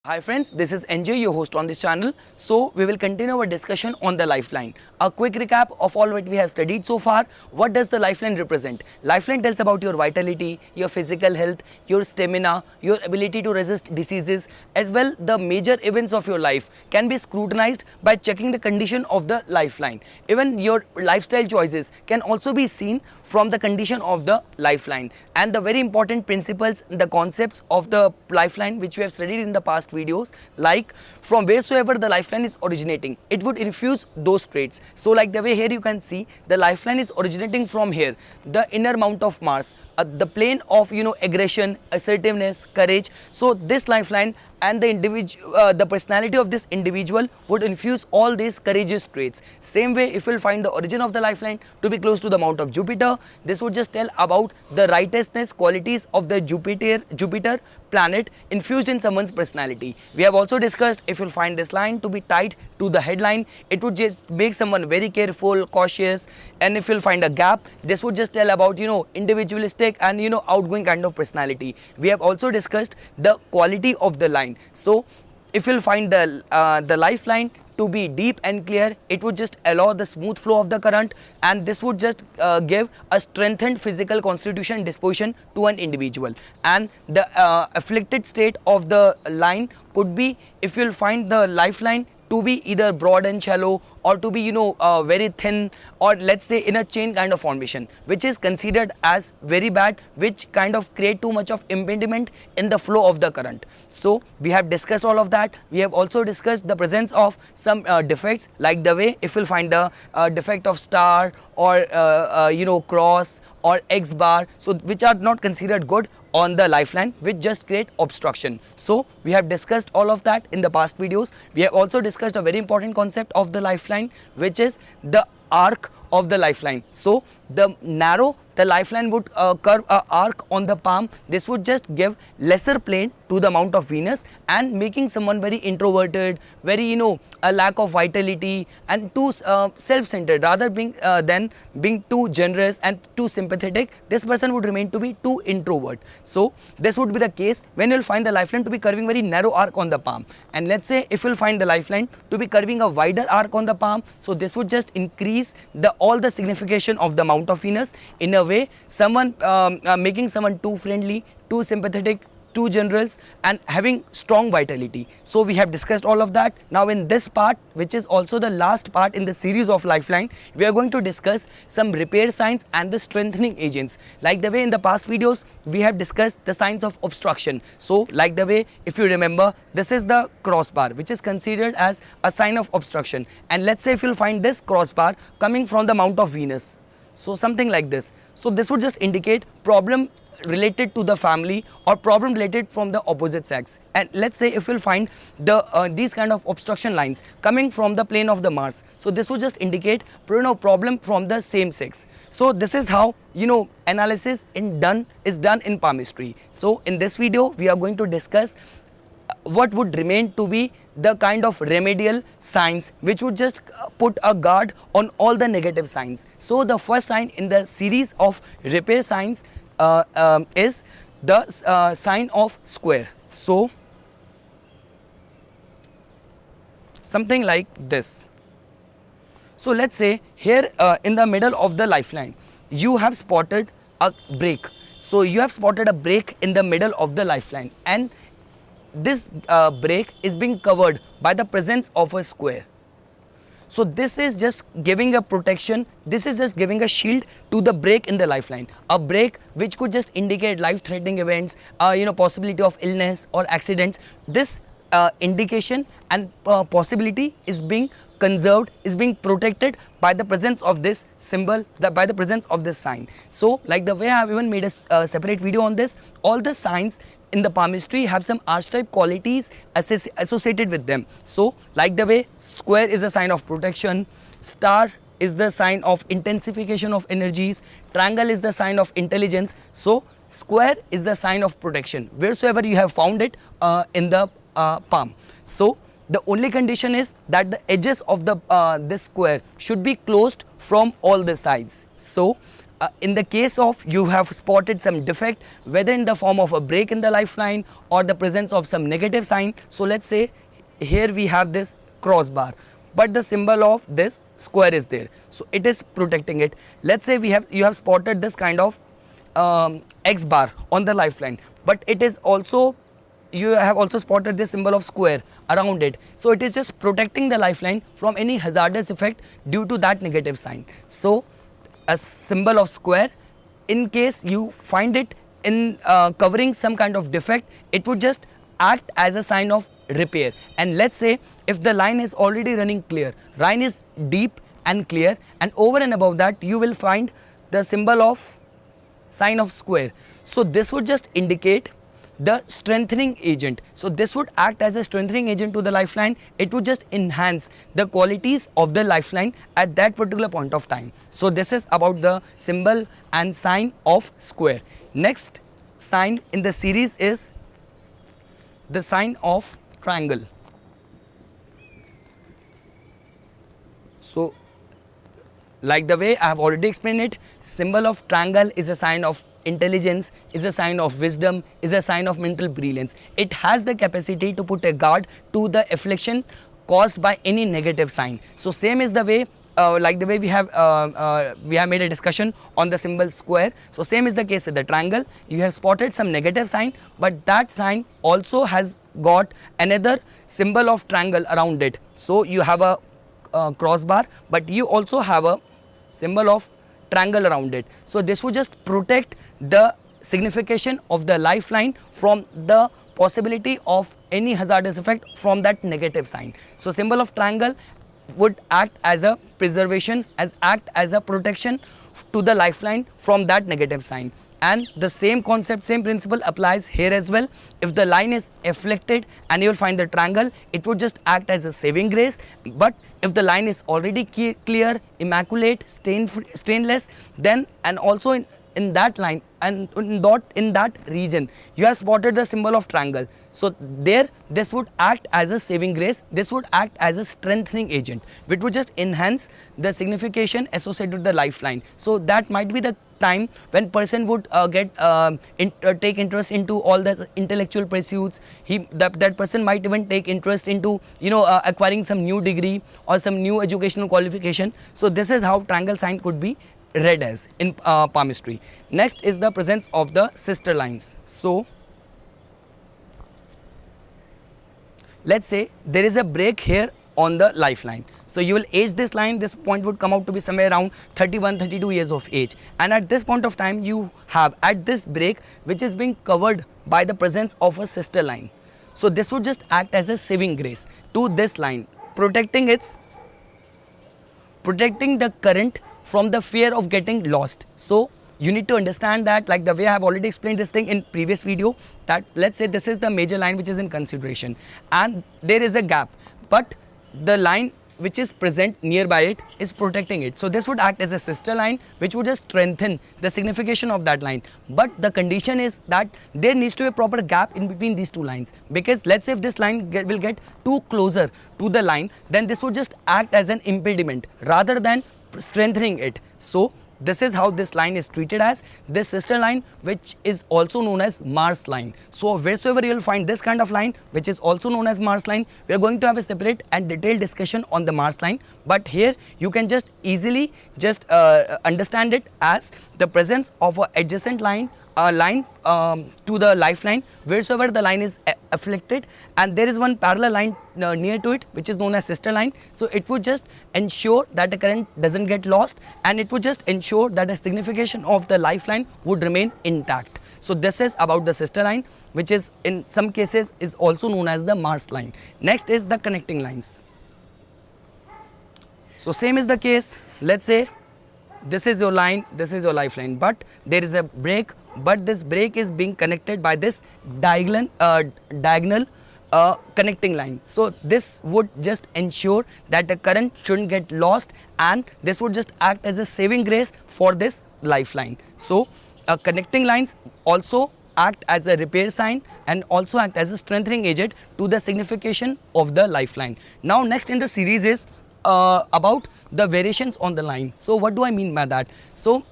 Hi friends, this is NJ, your host on this channel. So we will continue our discussion on the lifeline. A quick recap of all what we have studied so far. What does the lifeline represent? Lifeline tells about your vitality, your physical health, your stamina, your ability to resist diseases, as well the major events of your life can be scrutinized by checking the condition of the lifeline. Even your lifestyle choices can also be seen from the condition of the lifeline, and the very important principles, the concepts of the lifeline which we have studied in the past videos, like from wheresoever the lifeline is originating, it would infuse those traits. So like the way here you can see, the lifeline is originating from here, the inner mount of Mars, the plane of aggression, assertiveness, courage. So this lifeline and the individual, the personality of this individual would infuse all these courageous traits. Same way, if we'll find the origin of the lifeline to be close to the mount of Jupiter, this would just tell about the righteousness qualities of the Jupiter planet infused in someone's personality. We have also discussed, if you'll find this line to be tied to the headline, it would just make someone very careful, cautious, and if you'll find a gap, this would just tell about individualistic and outgoing kind of personality. We have also discussed the quality of the line. So if you'll find the lifeline to be deep and clear, it would just allow the smooth flow of the current, and this would just give a strengthened physical constitution and disposition to an individual. And the afflicted state of the line could be, if you'll find the lifeline to be either broad and shallow, or to be very thin, or let's say in a chain kind of formation, which is considered as very bad, which kind of create too much of impediment in the flow of the current. So we have discussed all of that. We have also discussed the presence of some defects, like the way if you'll find the defect of star, or cross, or X bar, so which are not considered good on the lifeline, which just create obstruction. So we have discussed all of that in the past videos. We have also discussed a very important concept of the lifeline, which is the arc of the lifeline. So the lifeline would curve a arc on the palm. This would just give lesser plane to the mount of Venus, and making someone very introverted, very a lack of vitality, and too self-centered, rather than being too generous and too sympathetic. This person would remain to be too introvert. So this would be the case when you'll find the lifeline to be curving very narrow arc on the palm. And let's say if you'll find the lifeline to be curving a wider arc on the palm, so this would just increase all the signification of the mount of Venus, in a way someone making someone too friendly, too sympathetic, too generous, and having strong vitality. So we have discussed all of that. Now in this part, which is also the last part in the series of lifeline, we are going to discuss some repair signs and the strengthening agents. Like the way in the past videos we have discussed the signs of obstruction. So like the way, if you remember, this is the crossbar, which is considered as a sign of obstruction. And let's say if you'll find this crossbar coming from the mount of Venus, so something like this, so this would just indicate problem related to the family, or problem related from the opposite sex. And let's say if we'll find these kind of obstruction lines coming from the plane of the Mars, so this would just indicate problem from the same sex. So this is how analysis is done in palmistry. So in this video we are going to discuss what would remain to be the kind of remedial signs, which would just put a guard on all the negative signs. So the first sign in the series of repair signs is the sign of square. So something like this. So let's say here in the middle of the lifeline you have spotted a break. So you have spotted a break in the middle of the lifeline, and this break is being covered by the presence of a square. So this is just giving a protection, this is just giving a shield to the break in the lifeline. A break which could just indicate life-threatening events, possibility of illness or accidents. This indication and possibility is being conserved, is being protected by the presence of this symbol, by the presence of this sign. So like the way I have even made a separate video on this, all the signs in the palmistry have some archetype qualities associated with them. So like the way square is a sign of protection, star is the sign of intensification of energies, triangle is the sign of intelligence. So square is the sign of protection wheresoever you have found it in the palm. So the only condition is that the edges of the this square should be closed from all the sides. So in the case of you have spotted some defect, whether in the form of a break in the lifeline or the presence of some negative sign. So let's say here we have this crossbar, but the symbol of this square is there, so it is protecting it. Let's say you have spotted this kind of X bar on the lifeline, but it is also, you have also spotted this symbol of square around it, so it is just protecting the lifeline from any hazardous effect due to that negative sign. So a symbol of square, in case you find it in covering some kind of defect, it would just act as a sign of repair. And let's say if the line is already running clear, line is deep and clear, and over and above that you will find the symbol of sign of square, so this would just indicate the strengthening agent. So this would act as a strengthening agent to the lifeline. It would just enhance the qualities of the lifeline at that particular point of time. So this is about the symbol and sign of square. Next sign in the series is the sign of triangle. So like the way I have already explained it, symbol of triangle is a sign of intelligence, is a sign of wisdom, is a sign of mental brilliance. It has the capacity to put a guard to the affliction caused by any negative sign. So same is the way, like the way we have made a discussion on the symbol square. So same is the case with the triangle. You have spotted some negative sign, but that sign also has got another symbol of triangle around it. So you have a crossbar, but you also have a symbol of triangle around it. So this would just protect the signification of the lifeline from the possibility of any hazardous effect from that negative sign. So symbol of triangle would act as a preservation, act as a protection to the lifeline from that negative sign. And the same concept, same principle applies here as well. If the line is afflicted and you will find the triangle, it would just act as a saving grace. But if the line is already clear, immaculate, stainless, then and also in that line and in that region you have spotted the symbol of triangle, so there this would act as a saving grace, this would act as a strengthening agent, which would just enhance the signification associated with the lifeline. So that might be the time when person would take interest into all the intellectual pursuits. That person might even take interest into acquiring some new degree or some new educational qualification. So this is how triangle sign could be read as in palmistry. Next is the presence of the sister lines. So let's say there is a break here on the lifeline. So you will age this line, this point would come out to be somewhere around 31-32 years of age, and at this point of time you have at this break which is being covered by the presence of a sister line. So this would just act as a saving grace to this line, protecting the current from the fear of getting lost. So you need to understand that, like the way I have already explained this thing in previous video, that let's say this is the major line which is in consideration and there is a gap, but the line which is present nearby it is protecting it. So this would act as a sister line which would just strengthen the signification of that line. But the condition is that there needs to be a proper gap in between these two lines, because let's say if this line will get too closer to the line, then this would just act as an impediment rather than strengthening it. So this is how this line is treated as, this sister line, which is also known as Mars line. So wheresoever you will find this kind of line which is also known as Mars line, we are going to have a separate and detailed discussion on the Mars line, but here you can just easily just understand it as the presence of a adjacent line to the lifeline wheresoever the line is afflicted, and there is one parallel line near to it which is known as sister line. So it would just ensure that the current doesn't get lost, and it would just ensure that the signification of the lifeline would remain intact. So this is about the sister line, which is in some cases is also known as the Mars line. Next is the connecting lines. So same is the case, let's say this is your line, this is your lifeline, but there is a break, but this break is being connected by this diagonal connecting line. So this would just ensure that the current shouldn't get lost, and this would just act as a saving grace for this lifeline. So connecting lines also act as a repair sign and also act as a strengthening agent to the signification of the lifeline. Now next in the series is about the variations on the line. So what do I mean by that? So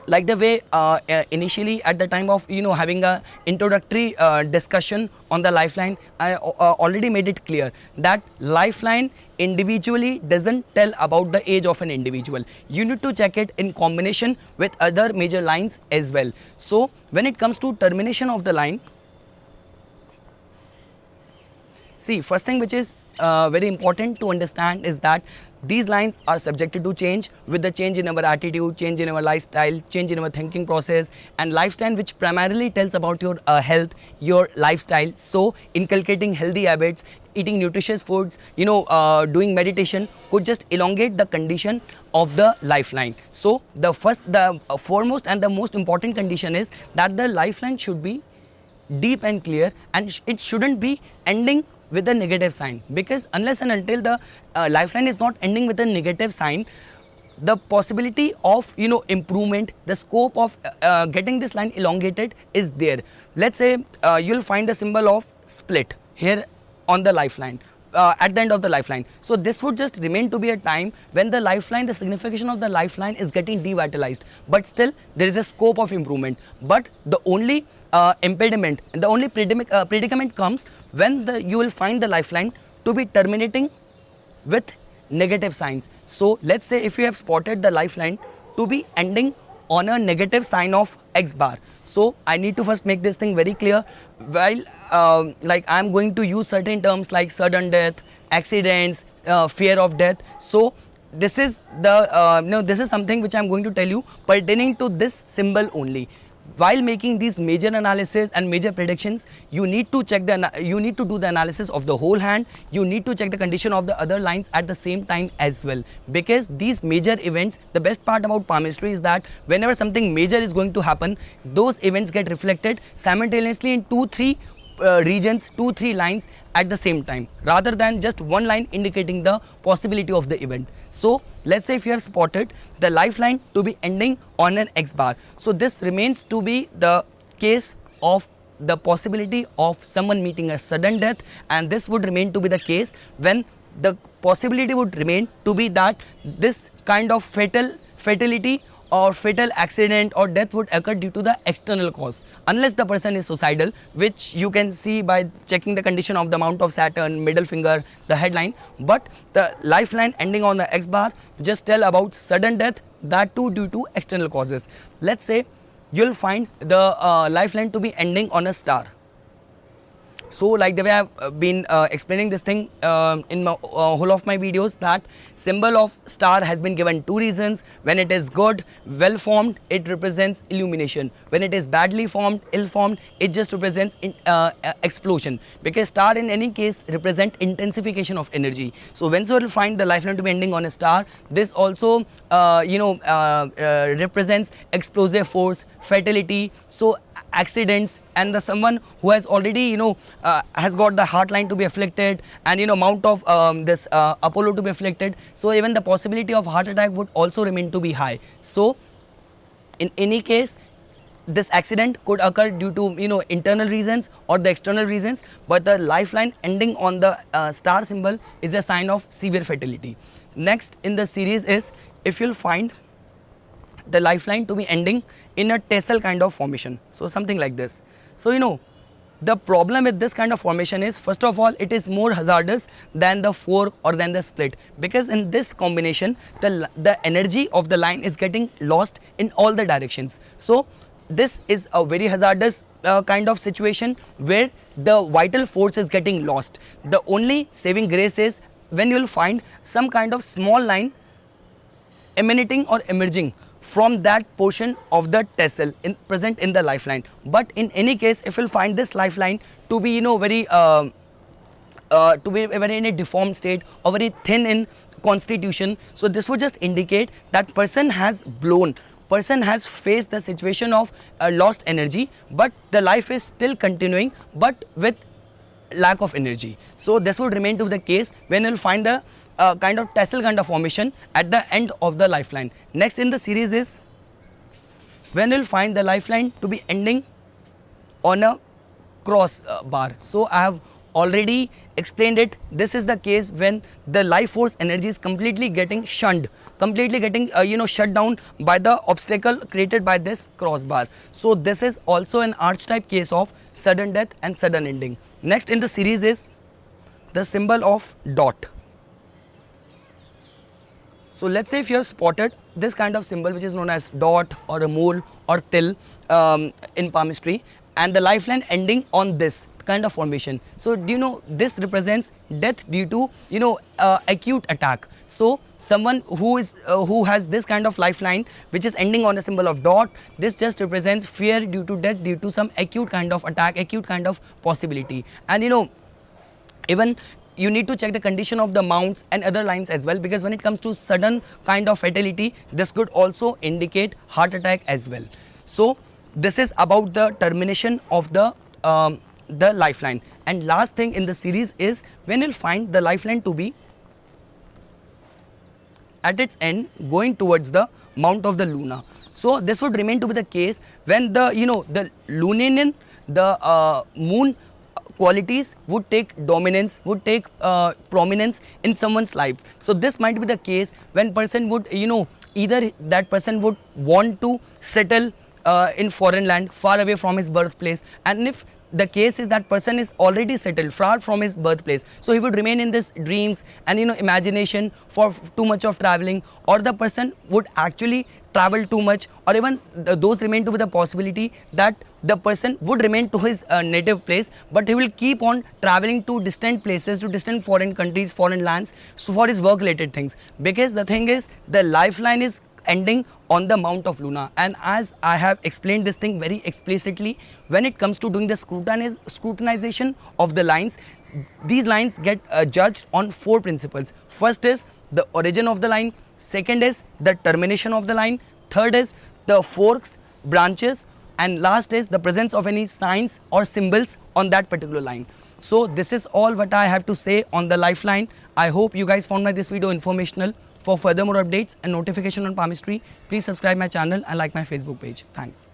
like the way initially at the time of having a introductory discussion on the lifeline, I already made it clear that lifeline individually doesn't tell about the age of an individual. You need to check it in combination with other major lines as well. So when it comes to termination of the line, see, first thing which is very important to understand is that these lines are subjected to change with the change in our attitude, change in our lifestyle, change in our thinking process, and lifestyle which primarily tells about your health, your lifestyle. So inculcating healthy habits, eating nutritious foods, doing meditation could just elongate the condition of the lifeline. So the foremost and the most important condition is that the lifeline should be deep and clear, and it shouldn't be ending with a negative sign, because unless and until the lifeline is not ending with a negative sign, the possibility of improvement, the scope of getting this line elongated is there. Let's say you'll find the symbol of split here on the lifeline, at the end of the lifeline. So this would just remain to be a time when the lifeline, the signification of the lifeline is getting devitalized, but still there is a scope of improvement. But the only impediment, the only predicament comes when you will find the lifeline to be terminating with negative signs. So let's say if you have spotted the lifeline to be ending on a negative sign of X bar. So I need to first make this thing very clear. While like I am going to use certain terms like sudden death, accidents, fear of death. So this is the this is something which I am going to tell you pertaining to this symbol only. While making these major analysis and major predictions, you need to check you need to do the analysis of the whole hand. You need to check the condition of the other lines at the same time as well, because these major events, the best part about palmistry is that whenever something major is going to happen, those events get reflected simultaneously in 2-3 regions, 2-3 lines at the same time, rather than just one line indicating the possibility of the event. So let's say if you have spotted the lifeline to be ending on an X bar, so this remains to be the case of the possibility of someone meeting a sudden death, and this would remain to be the case when the possibility would remain to be that this kind of fatality or fatal accident or death would occur due to the external cause, unless the person is suicidal, which you can see by checking the condition of the Mount of Saturn, middle finger, the headline. But the lifeline ending on the X bar just tell about sudden death, that too due to external causes. Let's say you'll find the lifeline to be ending on a star. So like the way I've been explaining this thing in whole of my videos, that symbol of star has been given 2 reasons. When it is good, well formed, it represents illumination. When it is badly formed, ill formed, it just represents explosion, because star in any case represent intensification of energy. So when you will find the lifeline to be ending on a star, this also represents explosive force, fatality, so accidents, and the someone who has already has got the heart line to be afflicted, and Mount of this Apollo to be afflicted, so even the possibility of heart attack would also remain to be high. So in any case, this accident could occur due to internal reasons or the external reasons, but the lifeline ending on the star symbol is a sign of severe fatality. Next in the series is if you'll find the lifeline to be ending in a tassel kind of formation, so something like this. So the problem with this kind of formation is, first of all, it is more hazardous than the fork or than the split, because in this combination the energy of the line is getting lost in all the directions. So this is a very hazardous kind of situation where the vital force is getting lost. The only saving grace is when you will find some kind of small line emanating or emerging from that portion of the tassel present in the lifeline. But in any case, if you will find this lifeline to be very in a deformed state or very thin in constitution, so this would just indicate that person has blown, person has faced the situation of lost energy, but the life is still continuing but with lack of energy. So this would remain to be the case when you will find the kind of tassel kind of formation at the end of the lifeline. Next in the series is when you will find the lifeline to be ending on a cross bar. So I have already explained it. This is the case when the life force energy is completely getting shunned, completely getting shut down by the obstacle created by this crossbar. So this is also an archetype case of sudden death and sudden ending. Next in the series is the symbol of dot. So let's say if you have spotted this kind of symbol which is known as dot or a mole or till in palmistry, and the lifeline ending on this kind of formation. So do you know this represents death due to acute attack. So someone who has this kind of lifeline which is ending on a symbol of dot, this just represents fear due to death due to some acute kind of attack, acute kind of possibility. And even you need to check the condition of the mounts and other lines as well, because when it comes to sudden kind of fatality, this could also indicate heart attack as well. So this is about the termination of the lifeline. And last thing in the series is when you'll find the lifeline to be at its end going towards the mount of the Luna. So this would remain to be the case when the the Luninian, the moon qualities would take dominance, would take prominence in someone's life. So this might be the case when person would either that person would want to settle in foreign land far away from his birthplace, and if the case is that person is already settled far from his birthplace, so he would remain in this dreams and imagination for too much of traveling, or the person would actually travel too much, or even those remain to be the possibility that the person would remain to his native place, but he will keep on traveling to distant places, to distant foreign countries, foreign lands, so for his work related things, because the thing is the lifeline is ending on the mount of Luna. And as I have explained this thing very explicitly, when it comes to doing the scrutinization of the lines, these lines get judged on 4 principles. First is the origin of the line, second is the termination of the line, third is the forks, branches, and last is the presence of any signs or symbols on that particular line. So this is all what I have to say on the lifeline. I hope you guys found this video informational. For further more updates and notification on palmistry, please subscribe my channel and like my Facebook page. Thanks.